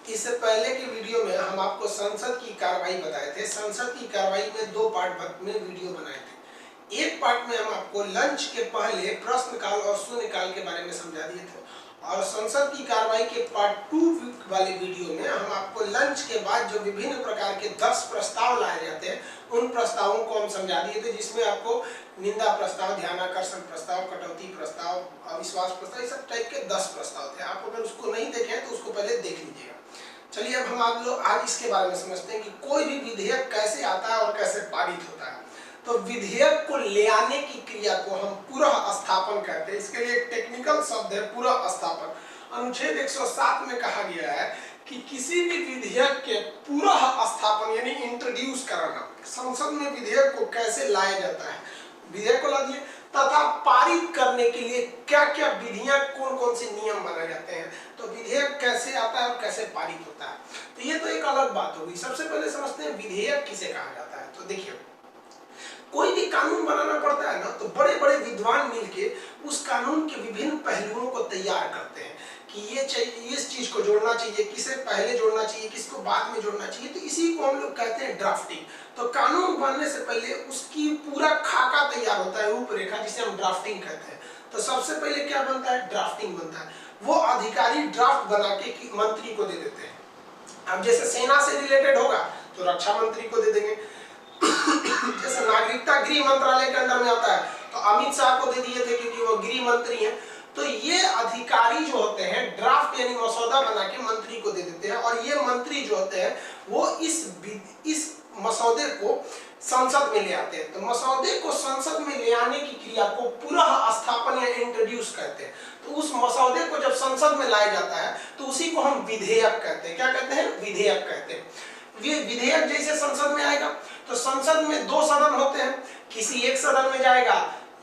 इससे पहले की वीडियो में हम आपको संसद की कार्रवाई बताए थे। संसद की कार्रवाई में दो पार्ट में वीडियो बनाए थे। एक पार्ट में हम आपको लंच के पहले प्रश्नकाल और शून्यकाल के बारे में समझा दिए थे, और संसद की कार्रवाई के पार्ट 2 वाले वीडियो में हम आपको लंच के बाद जो विभिन्न प्रकार के 10 प्रस्ताव लाए जाते हैं उन प्रस्तावों को हम समझा दिए थे, जिसमें आपको निंदा प्रस्ताव, ध्यानाकर्षण प्रस्ताव, कटौती प्रस्ताव, अविश्वास प्रस्ताव, इस सब टाइप के 10 प्रस्ताव थे। आप अगर उसको नहीं देखे तो उसको पहले देख लीजिएगा। चलिए अब हम आप लोग आज इसके बारे में समझते हैं कि कोई भी विधेयक कैसे आता है और कैसे पारित होता है। तो विधेयक को ले आने की क्रिया को हम पुनः स्थापन कहते हैं। इसके लिए एक टेक्निकल शब्द है पुनः स्थापन। अनुच्छेद 107 में कहा गया है कि किसी भी विधेयक के पुनः स्थापन यानी इंट्रोड्यूस कराना, संसद में विधेयक को कैसे लाया जाता है, विधेयक को ला दिए तथा पारित करने के लिए क्या क्या विधियां, कौन कौन से नियम बनाए जाते हैं, तो विधेयक कैसे आता है और कैसे पारित होता है। तो ये तो एक अलग बात होगी। सबसे पहले समझते हैं विधेयक किसे कहा जाता है। तो देखिए, कोई भी कानून बनाना पड़ता है ना, तो बड़े बड़े विद्वान मिलके उस कानून के विभिन्न पहलुओं को तैयार करते हैं कि ये चाहिए, इस चीज को जोड़ना चाहिए, किसे पहले जोड़ना चाहिए, किसको बाद में जोड़ना चाहिए। तो इसी को हम लोग कहते हैं ड्राफ्टिंग। तो कानून बनने से पहले उसकी पूरा खाका तैयार होता है, रूपरेखा, जिसे हम ड्राफ्टिंग कहते हैं। तो सबसे पहले क्या बनता है, ड्राफ्टिंग बनता है। वो अधिकारी ड्राफ्ट बना के मंत्री को दे देते हैं। अब जैसे सेना से रिलेटेड होगा तो रक्षा मंत्री को दे देंगे, जैसे नागरिकता गृह मंत्रालय के अंदर में आता है तो अमित शाह को दे दिए थे क्योंकि वो गृह मंत्री हैं। तो ये अधिकारी जो होते हैं ड्राफ्ट यानी मसौदा बना के मंत्री को दे देते हैं, और ये मंत्री जो होते हैं वो इस मसौदे को संसद में ले आते हैं। तो मसौदे को संसद में ले आने की क्रिया को पुनः स्थापन या इंट्रोड्यूस कहते हैं। तो उस मसौदे को जब संसद में लाया जाता है तो उसी को हम विधेयक कहते हैं। क्या कहते हैं, विधेयक कहते हैं। ये विधेयक जैसे संसद में आएगा तो संसद में 2 सदन होते हैं, किसी एक सदन में जाएगा,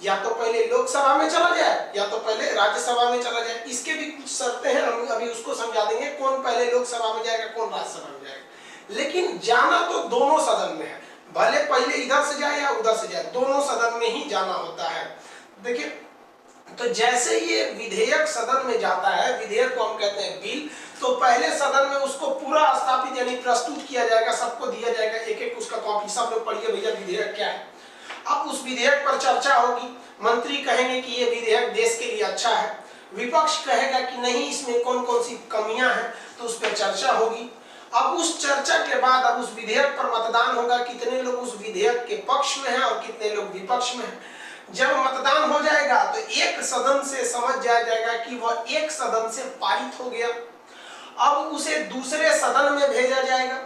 या तो पहले लोकसभा में चला जाए या तो पहले राज्यसभा में चला जाए। इसके भी कुछ शर्तें हैं, हम अभी उसको समझा देंगे, कौन पहले लोकसभा में जाएगा, कौन राज्यसभा में जाएगा। लेकिन जाना तो दोनों सदन में है, भले पहले इधर से जाए या उधर से जाए, दोनों सदन में ही जाना होता है। देखिए, तो जैसे ये विधेयक सदन में जाता है, विधेयक को हम कहते हैं बिल, तो पहले सदन में उसको पूरा स्थापित यानी प्रस्तुत किया जाएगा, सबको दिया जाएगा एक एक उसका कॉपी, सब लोग पढ़िए भैया विधेयक क्या है। अब उस विधेयक पर चर्चा होगी, मंत्री कहेंगे कि ये विधेयक देश के लिए अच्छा है, विपक्ष कहेगा कि नहीं इसमें कौन कौन सी कमियां हैं, तो उस पर चर्चा होगी। अब उस चर्चा के बाद अब उस विधेयक पर मतदान होगा, कितने लोग उस विधेयक के पक्ष में हैं और कितने लोग विपक्ष में हैं। जब मतदान हो जाएगा तो एक सदन से समझ जाएगा कि वह एक सदन से पारित हो गया। अब उसे दूसरे सदन में भेजा जाएगा,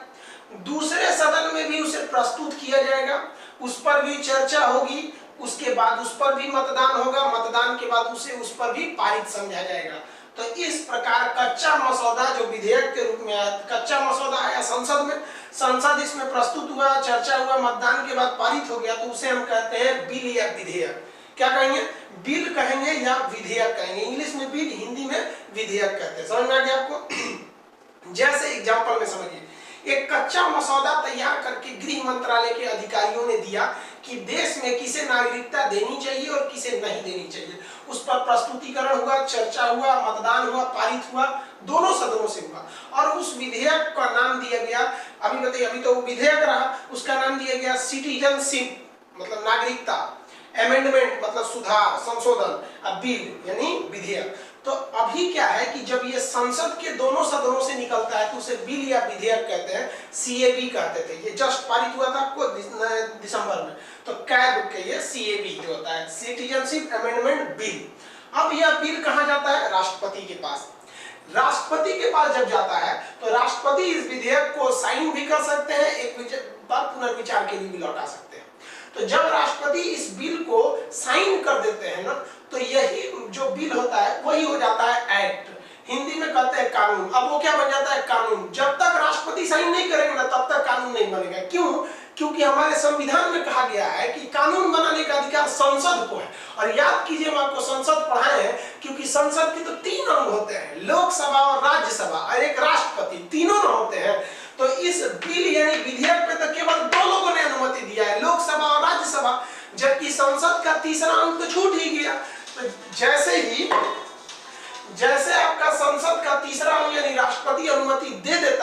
दूसरे सदन में भी उसे प्रस्तुत किया जाएगा, उस पर भी चर्चा होगी, उसके बाद उस पर भी मतदान होगा, मतदान के बाद उसे उस पर भी पारित समझा जाएगा। तो इस प्रकार कच्चा मसौदा जो विधेयक के रूप में आया, कच्चा मसौदा आया संसद में, संसद इसमें प्रस्तुत हुआ, चर्चा हुआ, मतदान के बाद पारित हो गया, तो उसे हम कहते हैं बिल या विधेयक। क्या कहेंगे, बिल कहेंगे या विधेयक कहेंगे। इंग्लिश में बिल, हिंदी में विधेयक कहते हैं। समझ में आ गया आपको। जैसे एग्जांपल में समझिए, एक कच्चा मसौदा तैयार करके गृह मंत्रालय के अधिकारियों ने दिया कि देश में किसे नागरिकता देनी चाहिए और किसे नहीं देनी चाहिए। उस पर प्रस्तुतिकरण हुआ, चर्चा हुआ, मतदान हुआ, पारित हुआ, दोनों सदनों से हुआ, और उस विधेयक का नाम दिया गया, अभी बताइए, अभी तो विधेयक रहा, उसका नाम दिया गया सिटीजनशिप मतलब नागरिकता, अमेंडमेंट मतलब सुधार, संशोधन, अब बिल यानी विधेयक। तो अभी क्या है कि जब ये संसद के दोनों सदनों से निकलता है तो उसे बिल या विधेयक कहते हैं, सीएबी कहते थे। ये जस्ट पारित हुआ था आपको दिसंबर में, तो कैब के ये सीएबी जो होता है, सिटीजनशिप अमेंडमेंट बिल। अब यह बिल कहाँ जाता है, राष्ट्रपति के पास। राष्ट्रपति के पास जब जाता है तो राष्ट्रपति इस विधेयक को साइन भी कर सकते हैं, एक बार पुनर्विचार के लिए भी लौटा सकते हैं। तो जब राष्ट्रपति इस बिल को साइन कर देते हैं ना, तो यही जो बिल होता है वही हो जाता है एक्ट, हिंदी में कहते हैं कानून। अब वो क्या बन जाता है, कानून। जब तक राष्ट्रपति साइन नहीं करेंगे ना तब तक कानून नहीं बनेगा। क्यों, क्योंकि हमारे संविधान में कहा गया है कि कानून बनाने का अधिकार संसद को है। और याद कीजिए, हम आपको संसद पढ़ाए हैं, क्योंकि संसद के तो 3 अंग होते हैं, लोकसभा और राज्यसभा और एक राष्ट्रपति, तीनों होते हैं। तो इस बिल यानी विधेयक पे तो केवल 2 लोगों ने अनुमति दिया है, लोकसभा और राज्यसभा, जबकि संसद का तीसरा अंग तो छूट ही गया। तो जैसे आपका संसद का तीसरा अंग यानी राष्ट्रपति अनुमति दे देता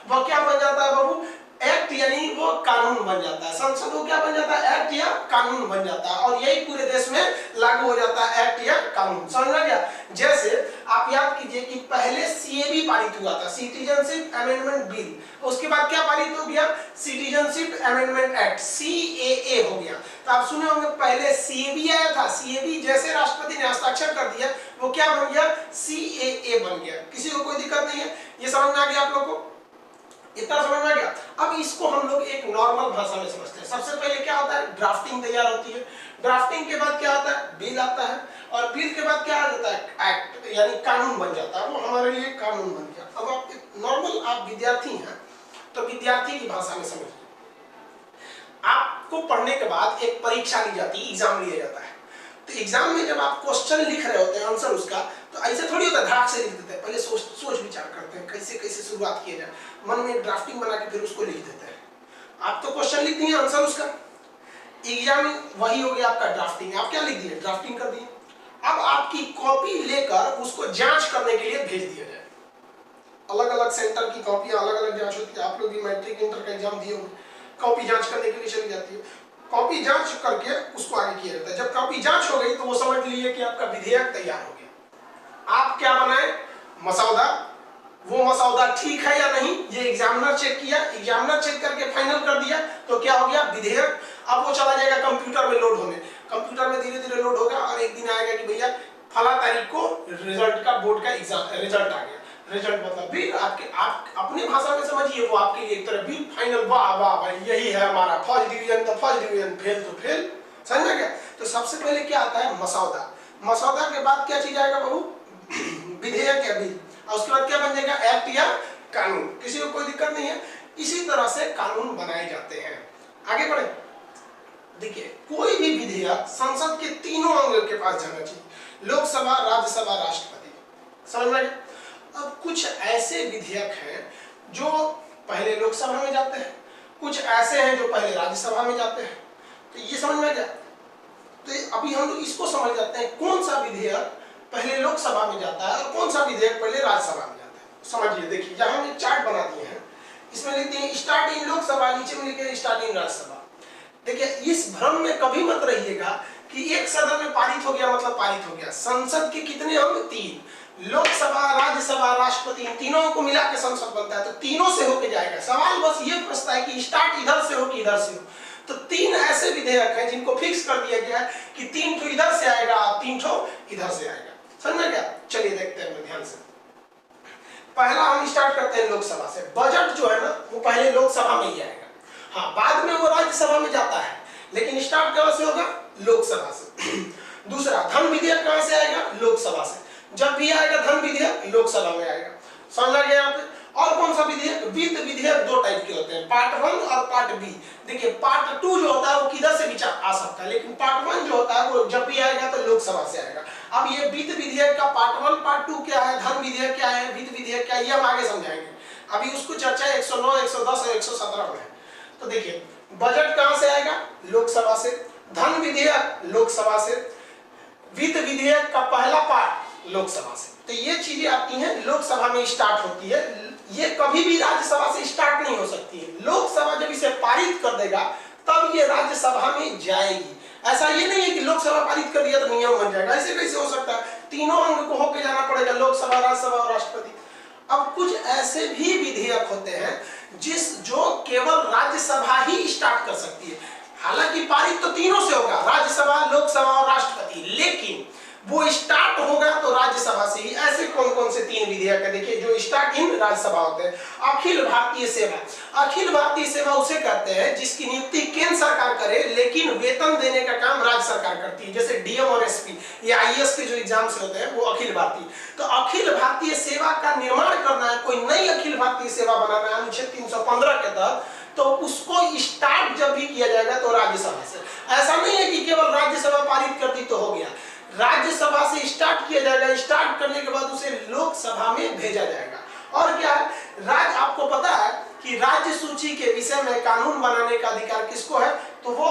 वह क्या बन जाता है बाबू, एक्ट, यानी वो कानून बन जाता है। संसद वो क्या बन जाता है, एक्ट या कानून बन जाता है, और यही पूरे देश में लागू हो जाता है, एक्ट या कानून। समझ में गया? जैसे आप याद कीजिए कि पहले सीएबी पारित हुआ था, सिटीजनशिप अमेंडमेंट बिल, उसके बाद क्या पारित हो गया, सिटीजनशिप अमेंडमेंट एक्ट, सीएए हो गया। तो आप सुने होंगे पहले सीएबी आया था, सीएबी जैसे राष्ट्रपति ने हस्ताक्षर कर दिया वो क्या बन गया, सीएए बन गया। किसी को कोई दिक्कत नहीं है, ये समझ में आ गया आप लोगों को? इतना समझ में आ गया? अब इसको हम लोग एक नॉर्मल भाषा में समझते हैं। सबसे पहले क्या होता है, ड्राफ्टिंग तैयार होती है, ड्राफ्टिंग के बाद क्या होता है, बिल आता है, और बिल के बाद क्या आ जाता है, एक्ट, यानी कानून बन जाता है, वो हमारे लिए कानून बन गया। अब आप नॉर्मल आप विद्यार्थी हैं तो विद्यार्थी की भाषा में समझिए। आपको पढ़ने के बाद एक परीक्षा ली जाती है, एग्जाम लिया जाता है। तो एग्जाम में जब आप क्वेश्चन लिख रहे होते हैं, आंसर उसका, तो ऐसे थोड़ी होता है धाक से लिख देते हैं, पहले सोच विचार करते हैं कैसे कैसे शुरुआत किया जाए, मन में ड्राफ्टिंग बना के फिर उसको लिख देते हैं। आप तो क्वेश्चन लिख दिए, आंसर उसका, एग्जाम में वही हो गया आपका ड्राफ्टिंग। आप क्या लिख दिए, ड्राफ्टिंग कर दिए। अब आपकी कॉपी लेकर उसको जांच करने के लिए भेज दिया जाए। अलग अलग सेंटर की कॉपियां अलग अलग जांच होती है। आप लोग भी मैट्रिक इंटर का एग्जाम दिए होंगे, कॉपी जांच करने के लिए चली जाती है, कॉपी जांच करके उसको आगे किया जाता है। जब कॉपी जांच हो गई तो वो समझ लीजिए कि आपका विधेयक तैयार हो गया। आप क्या बनाए, मसौदा, वो मसौदा ठीक है या नहीं ये एग्जामिनर चेक किया, एग्जामिनर चेक करके फाइनल कर दिया, तो क्या हो गया, विधेयक। अब वो चला जाएगा कंप्यूटर में लोड होने, कंप्यूटर में धीरे धीरे लोड होगा और एक दिन आएगा कि भैया फला तारीख को रिजल्ट का, बोर्ड का एग्जाम रिजल्ट आ गया। रिजल्ट मतलब भी आप अपनी भाषा में समझिए, वो आपके लिए एक तरह भी फाइनल, वाह वाह भाई यही है हमारा फर्स्ट डिवीजन, तो फर्स्ट डिवीजन, फेल तो फेल। समझ में गया? तो सबसे पहले क्या आता है, मसौदा। मसौदा के बाद क्या चीज आएगा बाबू, विधेयक या बिल, और उसके बाद क्या बन जाएगा, एक्ट या कानून। किसी को कोई दिक्कत नहीं है। इसी तरह से कानून बनाए जाते हैं। आगे बढ़े, देखिए कोई भी विधेयक संसद के तीनों अंगों के पास जाना चाहिए, लोकसभा, राज्यसभा, राष्ट्रपति। समझ में? अब कुछ ऐसे विधेयक हैं जो पहले लोकसभा में जाते हैं, कुछ ऐसे हैं जो पहले राज्यसभा में जाते हैं। तो ये समझ में आ गया? तो अभी हम लोग इसको समझ जाते हैं, कौन सा विधेयक पहले लोकसभा में जाता है और कौन सा विधेयक पहले राज्यसभा में जाता है। समझिए, देखिए यहाँ हम एक चार्ट बना दिए हैं, इसमें लिखते हैं स्टार्ट इन लोकसभा, नीचे में लिखे स्टार्ट इन राज्यसभा। देखिए इस भ्रम में कभी मत रहिएगा कि एक सदन में पारित हो गया मतलब पारित हो गया। संसद के कितने अंग, तीन, लोकसभा, राज्यसभा, राष्ट्रपति, इन तीनों को मिला के संसद बनता है, तो तीनों से होके जाएगा। सवाल बस ये पूछता है कि स्टार्ट इधर से हो कि इधर से हो। तो तीन ऐसे विधेयक हैं जिनको फिक्स कर दिया गया है कि तीन ठो इधर से आएगा और तीन ठो इधर से आएगा। समझ में क्या? चलिए देखते हैं ध्यान से। पहला हम स्टार्ट करते हैं लोकसभा से। बजट जो है ना वो पहले लोकसभा में ही आएगा, हाँ बाद में वो राज्यसभा में जाता है, लेकिन स्टार्ट कहां से होगा, लोकसभा से। दूसरा, धन विधेयक कहां से आएगा, लोकसभा से। जब भी आएगा धन विधेयक लोकसभा में आएगा। समझ आ गया यहाँ पे? और कौन सा विधेयक, वित्त विधेयक दो टाइप के होते हैं, पार्ट 1 और पार्ट बी। देखिए पार्ट 2 जो होता है वो किधर से भी आ सकता है, लेकिन पार्ट 1 जो होता है वो जब भी आएगा तो लोकसभा से आएगा। अब ये वित्त विधेयक का पार्ट 1 पार्ट 2 क्या है, धन विधेयक क्या है, वित्त विधेयक क्या है, ये हम आगे समझाएंगे। अभी उसको चर्चा 109, 110 और 117 में है। तो देखिए बजट कहां से आएगा, लोकसभा से। धन विधेयक लोकसभा से। वित्त विधेयक का पहला पार्ट लोकसभा से। तो ये चीजें आती हैं लोकसभा में स्टार्ट होती है, ये कभी भी राज्यसभा से स्टार्ट नहीं हो सकती है। लोकसभा जब इसे पारित कर देगा तब ये राज्यसभा में जाएगी। ऐसा ये नहीं है कि लोकसभा पारित कर दिया तो नियम बन जाएगा, ऐसे कैसे हो सकता है। तीनों अंग को होकर जाना पड़ेगा, लोकसभा, राज्यसभा और राष्ट्रपति। अब कुछ ऐसे भी विधेयक होते हैं जो केवल राज्यसभा ही स्टार्ट कर सकती है। हालांकि पारित तो तीनों से होगा, राज्यसभा, लोकसभा और राष्ट्रपति, लेकिन वो स्टार्ट होगा तो राज्यसभा से ही। ऐसे कौन कौन से तीन विधेयक है, देखिए जो स्टार्ट इन राज्यसभा होते हैं। अखिल भारतीय सेवा। अखिल भारतीय सेवा उसे कहते हैं जिसकी नियुक्ति केंद्र सरकार करे, लेकिन वेतन देने का काम राज्य सरकार करती है। जैसे डीएम और एसपी, ये आईएएस के जो एग्जाम से होते हैं वो अखिल भारतीय। तो अखिल भारतीय सेवा का निर्माण करना है, कोई नई अखिल भारतीय सेवा बनाना है अनुच्छेद 315 के तहत, तो उसको स्टार्ट जब भी किया जाएगा तो राज्यसभा से। ऐसा नहीं है कि केवल राज्यसभा पारित कर दी तो हो गया, राज्यसभा से स्टार्ट किया जाएगा, स्टार्ट करने के बाद उसे लोकसभा में भेजा जाएगा। और क्या है, आपको पता है कि राज्य सूची के विषय में कानून बनाने का अधिकार किसको है, तो वो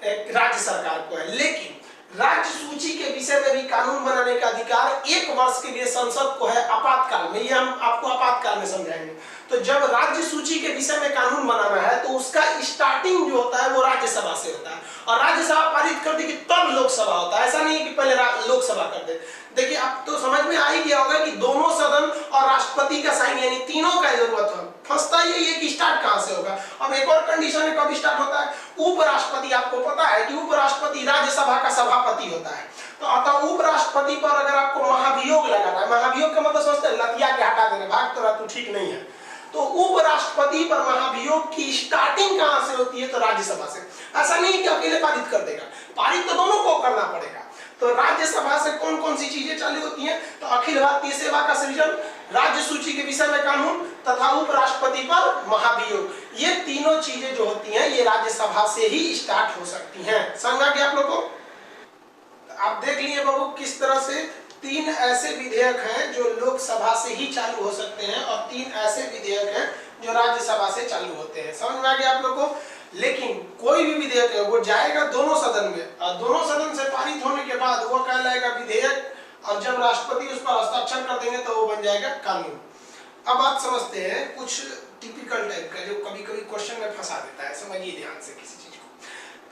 राज्य सरकार को है। लेकिन राज्य सूची के विषय में भी कानून बनाने का अधिकार 1 वर्ष के लिए संसद को है आपातकाल में। ये हम आपको आपातकाल में समझाएंगे। तो जब राज्य सूची के विषय में कानून बनाना है तो उसका स्टार्टिंग जो होता है वो राज्यसभा से होता है, और राज्यसभा पारित कर देगी तब लोकसभा होता है। ऐसा नहीं है कि पहले लोकसभा कर दे। देखिए अब तो समझ में आ ही गया होगा कि दोनों सदन और राष्ट्रपति का साइन यानी तीनों का जरूरत है। फंसता यही है कि स्टार्ट कहां से होगा। अब एक और कंडीशन है कब स्टार्ट होता है, उपराष्ट्रपति। आपको पता है कि उपराष्ट्रपति राज्यसभा का सभापति होता है। तो अतः उपराष्ट्रपति पर अगर आपको महाभियोग लगाना है, महाभियोग का मतलब समझते हैं लतिया के हटा देना, भाग तो रहा तू ठीक नहीं है, तो उपराष्ट्रपति पर महाभियोग की स्टार्टिंग कहां से होती है, तो राज्यसभा से। ऐसा नहीं कि अकेले पारित कर देगा, पारित तो दोनों को करना पड़ेगा। तो राज्यसभा से कौन कौन सी चीजें चालू होती हैं, तो अखिल भारतीय सेवा का सृजन, राज्य सूची के विषय में कानून तथा उपराष्ट्रपति पर महाभियोग, ये तीनों चीजें जो होती हैं ये राज्यसभा से ही स्टार्ट हो सकती हैं। समझ आ गया आप लोगों को। आप देख लिए बाबू किस तरह से 3 ऐसे विधेयक हैं जो लोकसभा से ही चालू हो सकते हैं और 3 ऐसे विधेयक हैं जो राज्यसभा से चालू होते हैं। समझ में आ गया आप लोगों को। लेकिन कोई भी विधेयक है वो जाएगा दोनों सदन में, और दोनों सदन से पारित होने के बाद वो कहलाएगा विधेयक, और जब राष्ट्रपति उस पर हस्ताक्षर कर देंगे तो वो बन जाएगा कानून। अब आप समझते हैं कुछ टिपिकल टाइप का जो कभी कभी क्वेश्चन में फंसा देता है, समझिए ध्यान से किसी चीज को।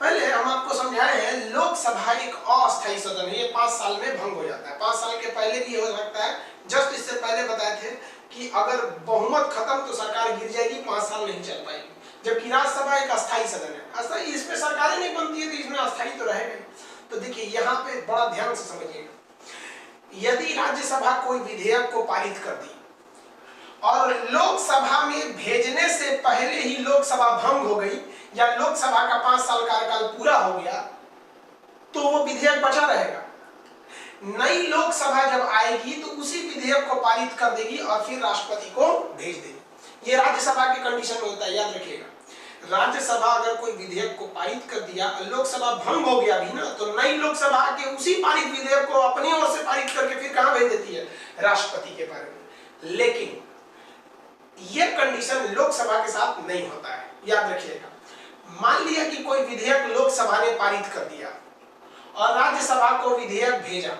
पहले हम आपको समझाए हैं लोकसभा एक अस्थायी सदन है, ये 5 साल में भंग हो जाता है। 5 साल के पहले भी हो सकता है। जस्ट इससे पहले बताए थे कि अगर बहुमत खत्म तो सरकार गिर जाएगी, 5 साल नहीं चल पाएगी। जबकि राज्यसभा एक अस्थायी सदन है, अस्थायी इसमें सरकारें नहीं बनती है तो इसमें अस्थायी तो रहेगा। तो देखिए यहाँ पे बड़ा ध्यान से समझिएगा, यदि राज्यसभा कोई विधेयक को पारित कर दी और लोकसभा में भेजने से पहले ही लोकसभा भंग हो गई या लोकसभा का 5 साल कार्यकाल पूरा हो गया, तो वो विधेयक बचा रहेगा। नई लोकसभा जब आएगी तो उसी विधेयक को पारित कर देगी और फिर राष्ट्रपति को भेज देगी। ये राज्यसभा के कंडीशन में होता है, याद रखिएगा। राज्यसभा अगर कोई विधेयक को पारित कर दिया, लोकसभा भंग हो गया भी ना, तो नई लोकसभा के उसी पारित विधेयक को अपनी ओर से पारित करके फिर कहां भेज देती है, राष्ट्रपति के बारे में। लेकिन यह कंडीशन लोकसभा के साथ नहीं होता है, याद रखिएगा। मान लिया कि कोई विधेयक लोकसभा ने पारित कर दिया और राज्यसभा को विधेयक भेजा,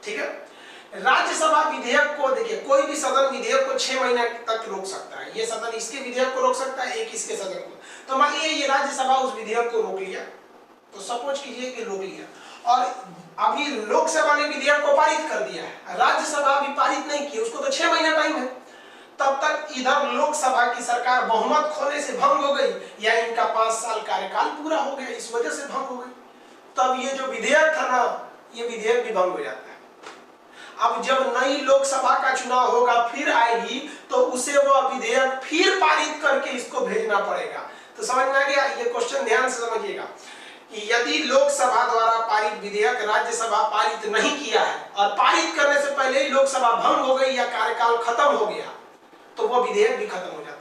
ठीक है। राज्यसभा विधेयक को, देखिए कोई भी सदन विधेयक को 6 महीने तक रोक सकता है। ये सदन इसके विधेयक को रोक सकता है, एक इसके सदन को। तो मान लीजिए ये राज्यसभा उस विधेयक को रोक लिया, तो सपोज कीजिए कि रोक लिया और अभी लोकसभा ने विधेयक को पारित कर दिया है, राज्यसभा अभी पारित नहीं की, उसको तो 6 महीना टाइम है। तब तक इधर लोकसभा की सरकार बहुमत खोने से भंग हो गई या इनका 5 साल कार्यकाल पूरा हो गया, इस वजह से भंग हो गई। तब ये जो विधेयक था ना, ये विधेयक भी भंग हो जाता है। अब जब नई लोकसभा का चुनाव होगा फिर आएगी तो उसे वो विधेयक फिर पारित करके इसको भेजना पड़ेगा। तो समझ में आ गया। ये क्वेश्चन ध्यान से समझिएगा कि यदि लोकसभा द्वारा पारित विधेयक राज्यसभा पारित नहीं किया है और पारित करने से पहले ही लोकसभा भंग हो गई या कार्यकाल खत्म हो गया, तो वो विधेयक भी खत्म हो जाता है।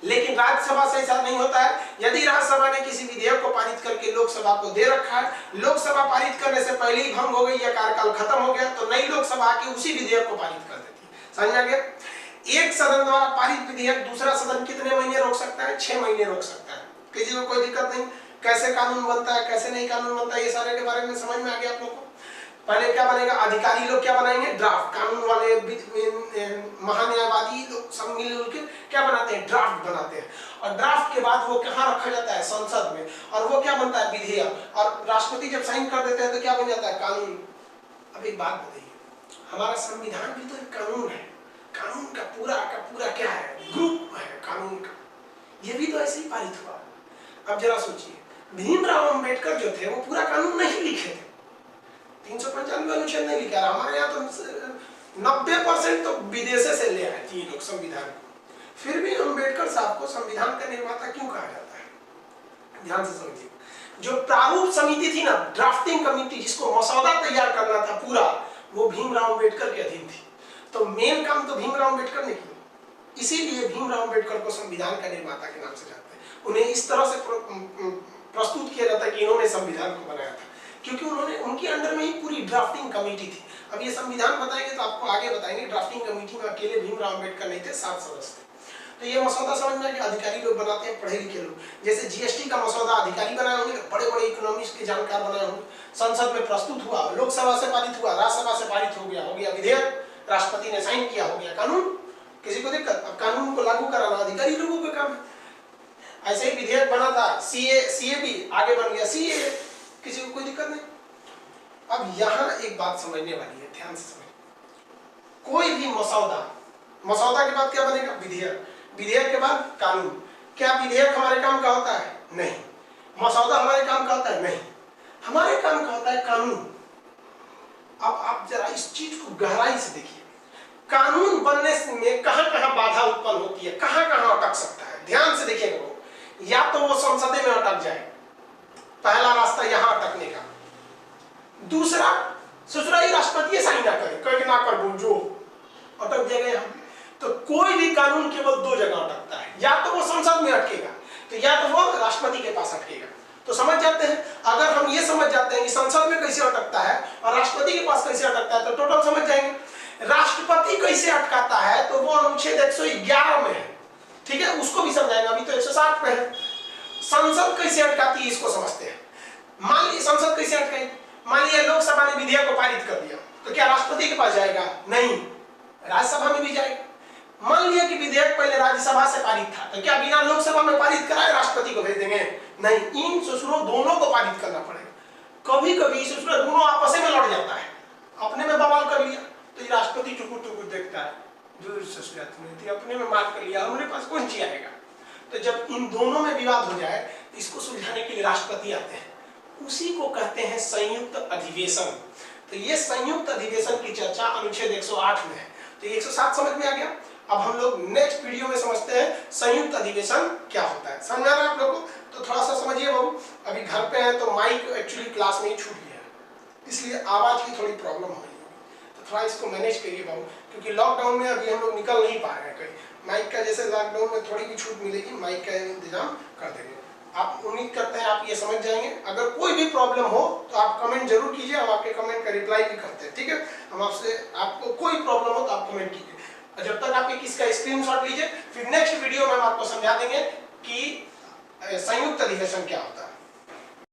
लेकिन राज्यसभा से ऐसा नहीं होता है। यदि राज्यसभा ने किसी विधेयक को पारित करके लोकसभा को दे रखा है, लोकसभा पारित करने से पहले ही भंग हो गई या कार्यकाल खत्म हो गया, तो नई लोकसभा के उसी विधेयक को पारित कर देती है। समझ में आ गया। एक सदन द्वारा पारित विधेयक दूसरा सदन कितने महीने रोक सकता है, 6 महीने रोक सकता है। किसी को कोई दिक्कत नहीं। कैसे कानून बनता है, कैसे नहीं कानून बनता है, ये सारे के बारे में समझ में आ गया आप लोगों को। पहले क्या बनेगा, अधिकारी लोग क्या बनाएंगे, ड्राफ्ट। कानून वाले महान्यायवादी लोग सब मिलजुल के क्या बनाते हैं, ड्राफ्ट बनाते हैं। और ड्राफ्ट के बाद वो कहाँ रखा जाता है, संसद में, और वो क्या बनता है, विधेयक। और राष्ट्रपति जब साइन कर देते हैं तो क्या बन जाता है, कानून। अब एक बात बताइए, हमारा संविधान भी तो एक कानून है। कानून का पूरा क्या है, ग्रुप है कानून का। ये भी तो ऐसे ही पारित हुआ। अब जरा सोचिए, भीमराव अंबेडकर जो थे वो पूरा कानून नहीं लिखे थे, 395 अनुच्छेद नहीं लिखा। हमारे यहाँ तो 90% तो विदेशे से ले आए थे लोग संविधान को। फिर भी अंबेडकर साहब को संविधान का निर्माता क्यों कहा जाता है, ध्यान से समझिए। जो प्रारूप समिति थी ना, ड्राफ्टिंग कमेटी, जिसको मसौदा तैयार करना था पूरा, वो भीमराव अंबेडकर के अधीन थी। तो मेन काम तो भीमराव अंबेडकर ने किया। इसीलिए भीमराव अंबेडकर को संविधान का निर्माता के नाम से जानते हैं। उन्हें इस तरह से प्रस्तुत किया जाता है कि इन्होंने संविधान को बनाया था, क्योंकि उन्होंने, उनके अंडर में ही पूरी ड्राफ्टिंग कमेटी थी। अब ये संविधान बताएंगे तो आपको आगे बताएंगे। ड्राफ्टिंग कमेटी में अकेले भीमराव अंबेडकर नहीं थे, 7 सदस्य थे। तो ये मसौदा समझ में आ गया, अधिकारी लोग बनाते हैं, पढ़े लिखे लोग। जैसे जीएसटी का मसौदा अधिकारी बनाए होंगे, बड़े बड़े इकोनॉमिस्ट के जानकार बनाए होंगे, संसद में प्रस्तुत हुआ, लोकसभा से पारित हुआ, राज्यसभा से पारित हो गया विधेयक, राष्ट्रपति ने साइन किया, हो गया कानून। किसी को दिक्कत? अब कानून को लागू कराना अधिकारी लोगों का काम है। ऐसे ही विधेयक बना था सीए भी आगे बन गया सीए, किसी को कोई दिक्कत नहीं। अब यहाँ एक बात समझने वाली है, ध्यान से समझ। कोई भी मसौदा के बाद क्या बनेगा? विधेयक, विधेयक के बाद कानून। क्या विधेयक हमारे काम का होता है? नहीं। मसौदा हमारे काम का होता है? नहीं। हमारे काम का होता है कानून। अब आप जरा इस चीज को गहराई से देखिए, कानून बनने में कहां कहां बाधा उत्पन्न होती है, कहां कहां अटक सकता है, ध्यान से देखिएगा। वो या तो वो संसद में अटक जाए, पहला रास्ता यहां अटकने का। दूसरा, ससुराली राष्ट्रपति साइन ना करे, कहे ना कर जो अटक जाएगा यहां। तो कोई भी कानून केवल दो जगह अटकता है, या तो वो संसद में अटकेगा, तो या तो वो राष्ट्रपति के पास अटकेगा। तो समझ जाते हैं, अगर हम ये समझ जाते हैं कि संसद में कैसे अटकता है और राष्ट्रपति के पास कैसे अटकता है, तो टोटल समझ जाएंगे। राष्ट्रपति कैसे अटकाता है तो वो अनुच्छेद 111 में है, ठीक है, उसको भी समझाएंगे। अभी तो 160 पे है। संसद कैसे अटकाती है इसको समझते हैं। मान लीजिए संसद कैसे अटकाएगी, मान लीजिए लोकसभा ने विधेयक को पारित कर दिया, तो क्या राष्ट्रपति के पास जाएगा? नहीं, राज्यसभा में भी जाएगा। मान लिया कि विधेयक पहले राज्यसभा से पारित था, तो क्या बिना लोकसभा में पारित कराए राष्ट्रपति को भेज देंगे? नहीं, इन ससुरों दोनों को पारित करना पड़ेगा। कभी कभी ससुर दोनों आपस में लड़ जाता है, अपने में बवाल कर लिया, तो ये राष्ट्रपति टुकुर टुकुर देखता है, जो ससुर तुमने अपने में मार कर लिया, हमारे पास कौन ची आएगा। तो जब इन दोनों में विवाद हो जाए, इसको सुलझाने के लिए राष्ट्रपति आते हैं, उसी को कहते हैं संयुक्त अधिवेशन। तो ये संयुक्त अधिवेशन की चर्चा अनुच्छेद 108 में है। तो 107 समझ में आ गया। अब हम लोग नेक्स्ट वीडियो में समझते हैं संयुक्त अधिवेशन क्या होता है। समझ आ रहा है आप लोगों को? तो थोड़ा सा समझिए बाबू, अभी घर पे हैं तो माइक एक्चुअली क्लास में ही छूट गया है, इसलिए आवाज की थोड़ी प्रॉब्लम हो रही होगी, तो थोड़ा इसको मैनेज करिए बाबू, क्योंकि लॉकडाउन में अभी हम लोग निकल नहीं पा रहे हैं कहीं। माइक का जैसे लॉकडाउन में थोड़ी भी छूट मिलेगी, माइक का इंतजाम कर देंगे। आप उम्मीद करते हैं आप ये समझ जाएंगे। अगर कोई भी प्रॉब्लम हो तो आप कमेंट जरूर कीजिए, हम आपके कमेंट का रिप्लाई भी करते हैं, ठीक है। हम आपसे, आपको कोई प्रॉब्लम हो तो आप कमेंट कीजिए। जब तक आप इसका स्क्रीनशॉट लीजिए, फिर नेक्स्ट वीडियो में हम आपको समझा देंगे कि संयुक्त अधिवेशन क्या होता है।